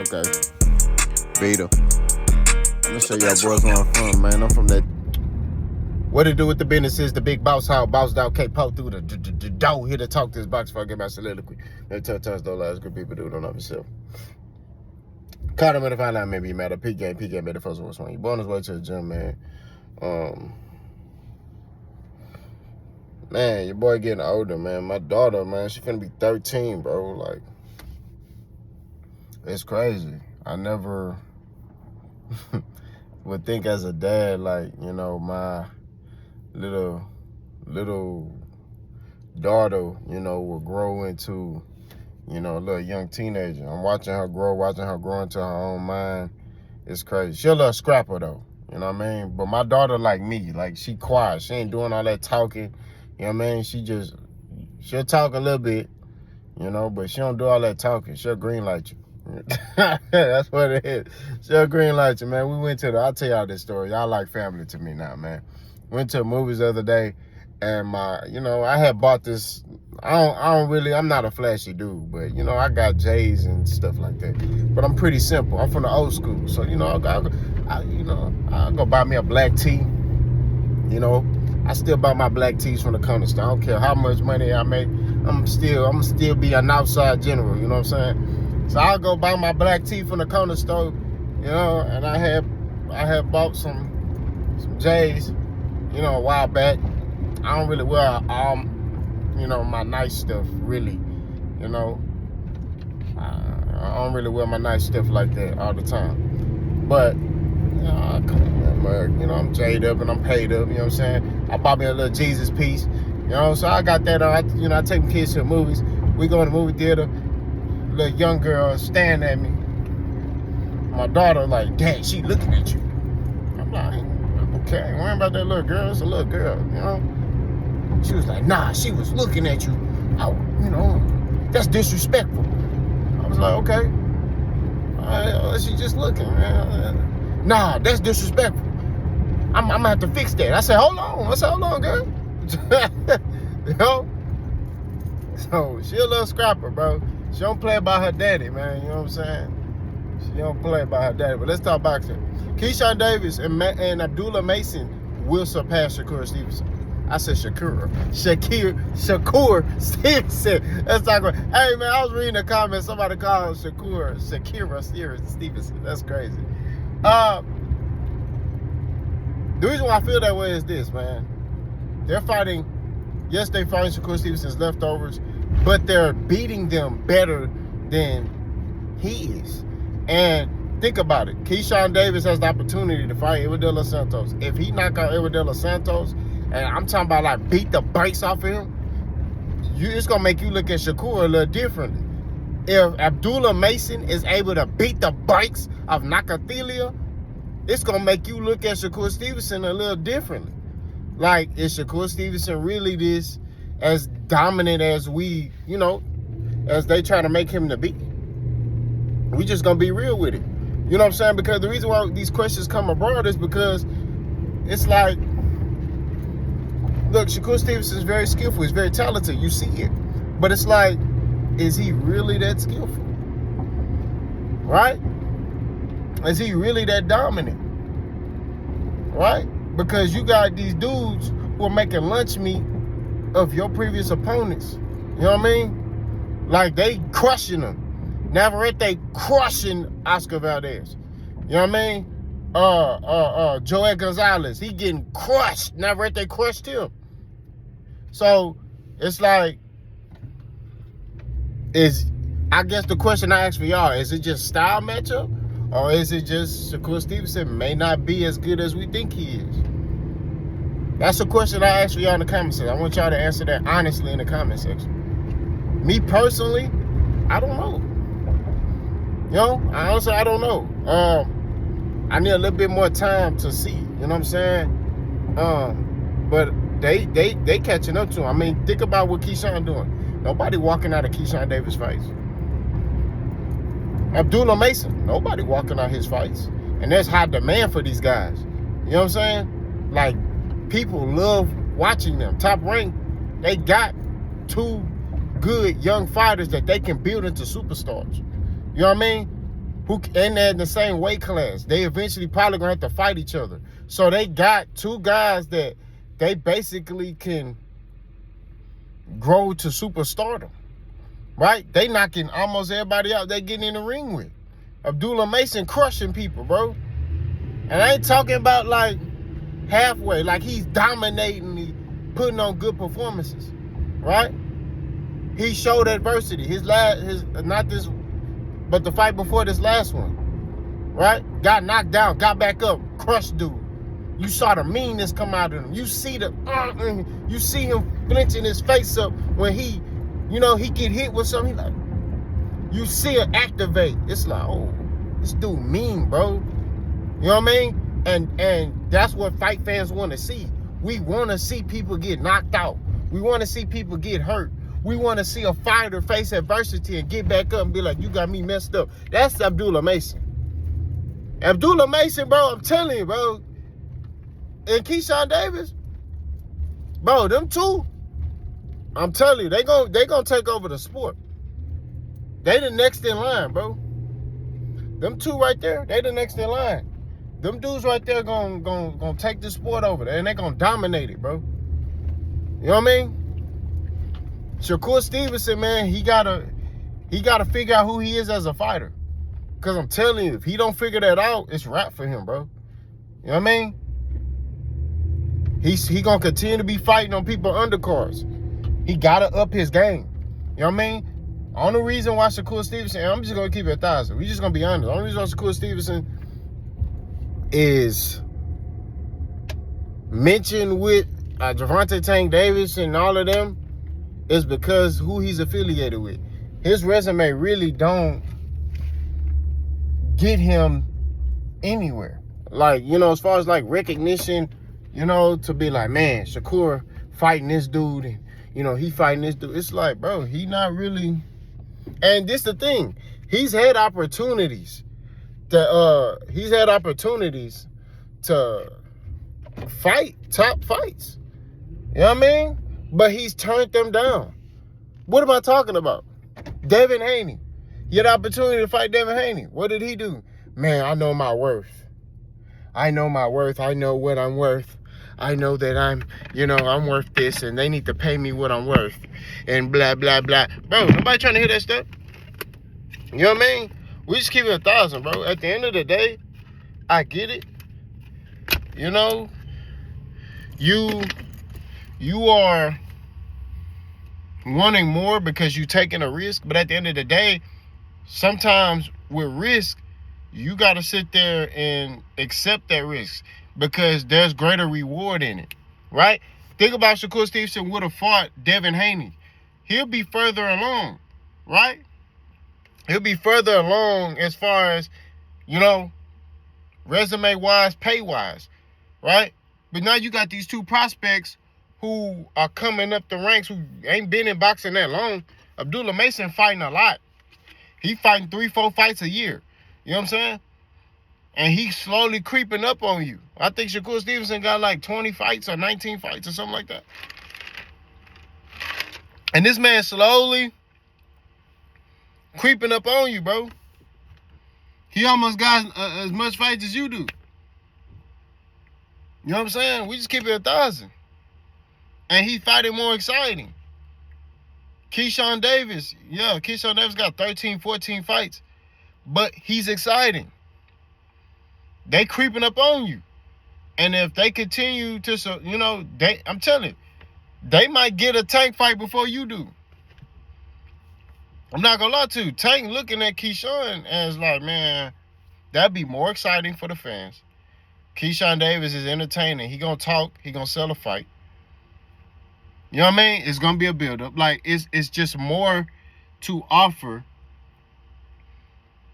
Okay. Beta. I'm gonna show y'all boys where I'm from, man. I'm from that. What it do with the business is the big boss how boss dog can't poke through the door here to talk to this box before I get my soliloquy. Maybe tell times don't lie, good people do it on yourself. Caught him in the find out, maybe you matter. P game, made the first one. You born his way to the gym, man. Man, your boy getting older, man. My daughter, man, she finna be 13, bro. Like, it's crazy. I never would think as a dad, like, you know, my little daughter, you know, will grow into, you know, a little young teenager. I'm watching her grow into her own mind. It's crazy. She a little scrapper, though. You know what I mean? But my daughter like me. Like, she quiet. She ain't doing all that talking. You know what I mean? She'll talk a little bit, you know, but she don't do all that talking. She'll green light you. That's what it is. She'll green light you, man. We went to I'll tell y'all this story. Y'all like family to me now, man. Went to movies the other day, and I had bought this. I'm not a flashy dude, but, you know, I got J's and stuff like that. But I'm pretty simple. I'm from the old school. So, you know, I'll go buy me a black tee, you know. I still buy my black tees from the corner store. I don't care how much money I make. I'm still be an outside general. You know what I'm saying? So I'll go buy my black tee from the corner store, you know. And I had bought some J's, you know, a while back. I don't really wear you know, my nice stuff really, you know. I don't really wear my nice stuff like that all the time, but. You know, I'm jaded up and I'm paid up, you know what I'm saying? I bought me a little Jesus piece, you know, so I got that on. I take my kids to the movies. We go in the movie theater, little young girl staring at me. My daughter like, Dad, she looking at you. I'm like, okay, ain't worrying about that little girl, it's a little girl, you know? She was like, nah, she was looking at you. You know, that's disrespectful. I was like, okay. She just looking, man. Nah, that's disrespectful. I'm gonna have to fix that. I said, hold on, girl. You know? So she a little scrapper, bro. She don't play about her daddy, man. You know what I'm saying? She don't play about her daddy. But let's talk boxing. Keyshawn Davis and Abdullah Mason will surpass Shakur Stevenson. I said Shakur Stevenson. Let's talk about. Hey, man, I was reading the comments. Somebody called Shakur Stevenson. That's crazy. The reason why I feel that way is this, man. They're fighting. Yes, they fighting Shakur Stevenson's leftovers, but they're beating them better than he is. And think about it. Keyshawn Davis has the opportunity to fight Abdullah Santos. If he knock out Abdullah Santos, and I'm talking about like beat the brakes off of him, it's gonna make you look at Shakur a little differently. If Abdullah Mason is able to beat the brakes of Nakathelia, it's going to make you look at Shakur Stevenson a little differently. Like, is Shakur Stevenson really this as dominant as we, you know, as they try to make him to be? We just going to be real with it. You know what I'm saying? Because the reason why these questions come abroad is because it's like, look, Shakur Stevenson is very skillful. He's very talented. You see it. But it's like, is he really that skillful? Right? Is he really that dominant? Right? Because you got these dudes who are making lunch meat of your previous opponents. You know what I mean? Like, they crushing them. Navarrete crushing Oscar Valdez. You know what I mean? Joel Gonzalez, he getting crushed. Navarrete crushed him. So, it's like, I guess the question I ask for y'all, is it just style matchup? Or is it just Shakur Stevenson may not be as good as we think he is? That's a question I ask for y'all in the comment section. I want y'all to answer that honestly in the comment section. Me personally, I don't know. You know, honestly, I don't know. I need a little bit more time to see. You know what I'm saying? But they catching up to him. I mean, think about what Keyshawn doing. Nobody walking out of Keyshawn Davis fights. Abdullah Mason, nobody walking out his fights. And there's high demand for these guys. You know what I'm saying? Like, people love watching them. Top Rank, they got two good young fighters that they can build into superstars. You know what I mean? and they're in the same weight class. They eventually probably gonna have to fight each other. So they got two guys that they basically can grow to superstardom, right? They knocking almost everybody out they getting in the ring with. Abdullah Mason crushing people, bro. And I ain't talking about like halfway, like he's dominating, putting on good performances, right? He showed adversity. Not this, but the fight before this last one, right? Got knocked down, got back up, crushed dude. You saw the meanness come out of him. You see you see him flinching his face up when he get hit with something. He like, you see it activate. It's like, oh, this dude mean, bro. You know what I mean? And that's what fight fans want to see. We want to see people get knocked out. We want to see people get hurt. We want to see a fighter face adversity and get back up and be like, you got me messed up. That's Abdullah Mason. Abdullah Mason, bro, I'm telling you, bro. And Keyshawn Davis, bro, them two, I'm telling you, they gonna take over the sport. They the next in line, bro. Them two right there, they the next in line. Them dudes right there gonna take the sport over there, and they gonna dominate it, bro. You know what I mean? Shakur Stevenson, man, he gotta figure out who he is as a fighter. Cause I'm telling you, if he don't figure that out, it's rap for him, bro. You know what I mean? He gonna continue to be fighting on people undercards. He gotta up his game. You know what I mean? Only reason why Shakur Stevenson, and I'm just gonna keep it 1,000. We just gonna be honest. The only reason why Shakur Stevenson is mentioned with Gervonta Tank Davis and all of them is because who he's affiliated with. His resume really don't get him anywhere. Like, as far as like recognition, to be like, man, Shakur fighting this dude and, he fighting this dude. It's like, bro, he not really. And this the thing. He's had opportunities to fight top fights. You know what I mean? But he's turned them down. What am I talking about? Devin Haney. He had the opportunity to fight Devin Haney. What did he do? Man, I know my worth. I know my worth. I know what I'm worth. I know that I'm worth this, and they need to pay me what I'm worth, and blah, blah, blah. Bro, nobody trying to hear that stuff. You know what I mean? We just keep it 1,000, bro. At the end of the day, I get it. You are wanting more because you're taking a risk, but at the end of the day, sometimes with risk, you got to sit there and accept that risk because there's greater reward in it, right? Think about Shakur Stevenson would have fought Devin Haney. He'll be further along, right? He'll be further along as far as, resume-wise, pay-wise, right? But now you got these two prospects who are coming up the ranks who ain't been in boxing that long. Abdullah Mason fighting a lot. He fighting 3-4 fights a year. You know what I'm saying? And he's slowly creeping up on you. I think Shakur Stevenson got like 20 fights or 19 fights or something like that. And this man slowly creeping up on you, bro. He almost got as much fights as you do. You know what I'm saying? We just keep it 1,000. And he fighting more exciting. Keyshawn Davis got 13, 14 fights. But he's exciting. They creeping up on you. And if they continue to, I'm telling you, they might get a Tank fight before you do. I'm not going to lie to you. Tank looking at Keyshawn as like, man, that'd be more exciting for the fans. Keyshawn Davis is entertaining. He going to talk. He going to sell a fight. You know what I mean? It's going to be a build-up. Like, it's just more to offer.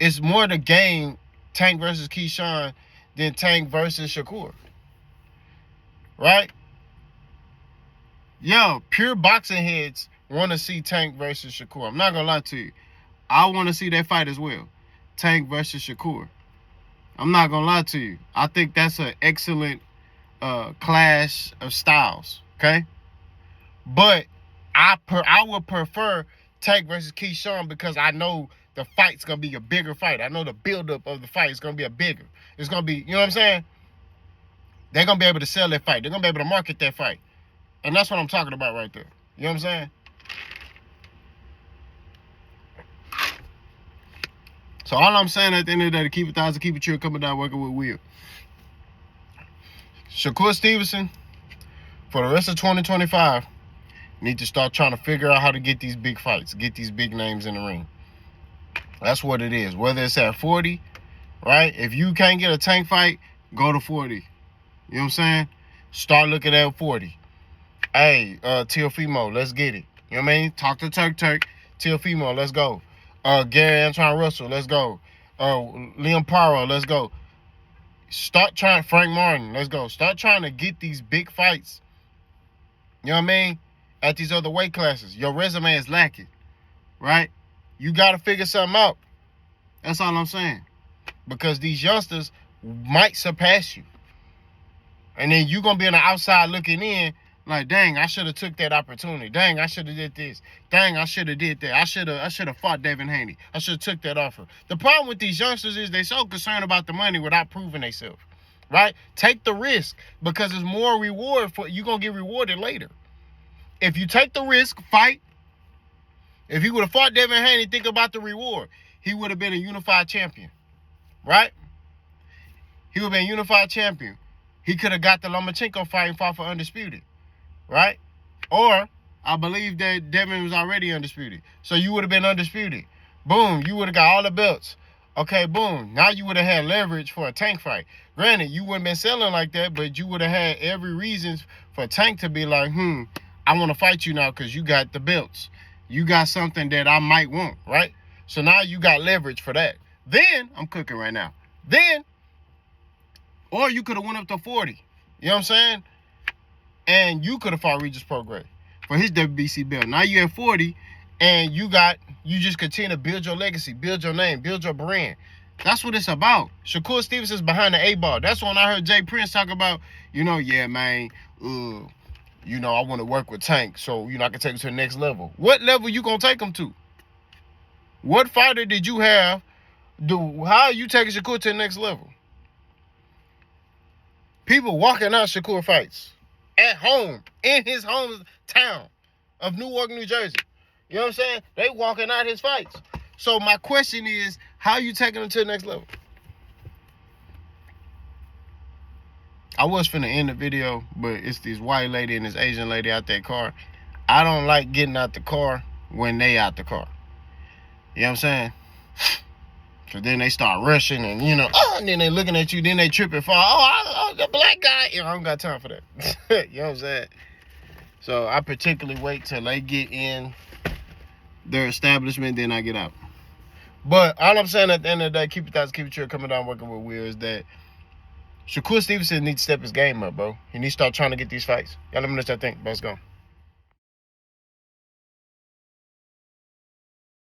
It's more the game, Tank versus Keyshawn, than Tank versus Shakur. Right? Yo, pure boxing heads want to see Tank versus Shakur. I'm not going to lie to you. I want to see that fight as well. Tank versus Shakur. I'm not going to lie to you. I think that's an excellent clash of styles. Okay? But I would prefer Tank versus Keyshawn because I know the fight's going to be a bigger fight. I know the buildup of the fight is going to be a bigger. It's going to be, you know what I'm saying? They're going to be able to sell that fight. They're going to be able to market that fight. And that's what I'm talking about right there. You know what I'm saying? So all I'm saying at the end of the day, to keep it 1,000, keep it true, coming down, working with Will. Shakur Stevenson, for the rest of 2025, need to start trying to figure out how to get these big fights, get these big names in the ring. That's what it is. Whether it's at 40, right? If you can't get a Tank fight, go to 40. You know what I'm saying? Start looking at 40. Hey, Teofimo, let's get it. You know what I mean? Talk to Turk. Teofimo, let's go. Gary Antoine Russell, let's go. Liam Paro, let's go. Start trying, Frank Martin, let's go. Start trying to get these big fights. You know what I mean? At these other weight classes. Your resume is lacking, right? You got to figure something out. That's all I'm saying. Because these youngsters might surpass you. And then you're going to be on the outside looking in like, dang, I should have took that opportunity. Dang, I should have did this. Dang, I should have did that. I should have fought Devin Haney. I should have took that offer. The problem with these youngsters is they so concerned about the money without proving themselves, right? Take the risk because there's more reward for you're going to get rewarded later. If you take the risk, fight. If he would have fought Devin Haney, think about the reward. He would have been a unified champion, right? He would have been a unified champion. He could have got the Lomachenko fight and fought for undisputed, right? Or I believe that Devin was already undisputed. So you would have been undisputed. Boom, you would have got all the belts. Okay, boom. Now you would have had leverage for a Tank fight. Granted, you wouldn't been selling like that, but you would have had every reason for Tank to be like, I want to fight you now because you got the belts. You got something that I might want, right? So now you got leverage for that. Then, I'm cooking right now. Then, or you could have went up to 40. You know what I'm saying? And you could have fought Regis Prograis for his WBC belt. Now you at 40, and you just continue to build your legacy, build your name, build your brand. That's what it's about. Shakur Stevenson's behind the A-ball. That's when I heard Jay Prince talk about, yeah, man, I want to work with Tank, so, I can take him to the next level. What level you going to take him to? What fighter did you have? How are you taking Shakur to the next level? People walking out Shakur fights at home, in his hometown of Newark, New Jersey. You know what I'm saying? They walking out his fights. So my question is, how are you taking him to the next level? I was finna end the video, but it's this white lady and this Asian lady out that car. I don't like getting out the car when they out the car. You know what I'm saying? Because then they start rushing and, and then they looking at you, then they trip and fall. The black guy. I don't got time for that. You know what I'm saying? So I particularly wait till they get in their establishment, then I get out. But all I'm saying at the end of the day, keep it 1,000, keep it true, coming down working with Will, is that Shakur Stevenson needs to step his game up, bro. He needs to start trying to get these fights. Y'all let me know what y'all think. Let's go.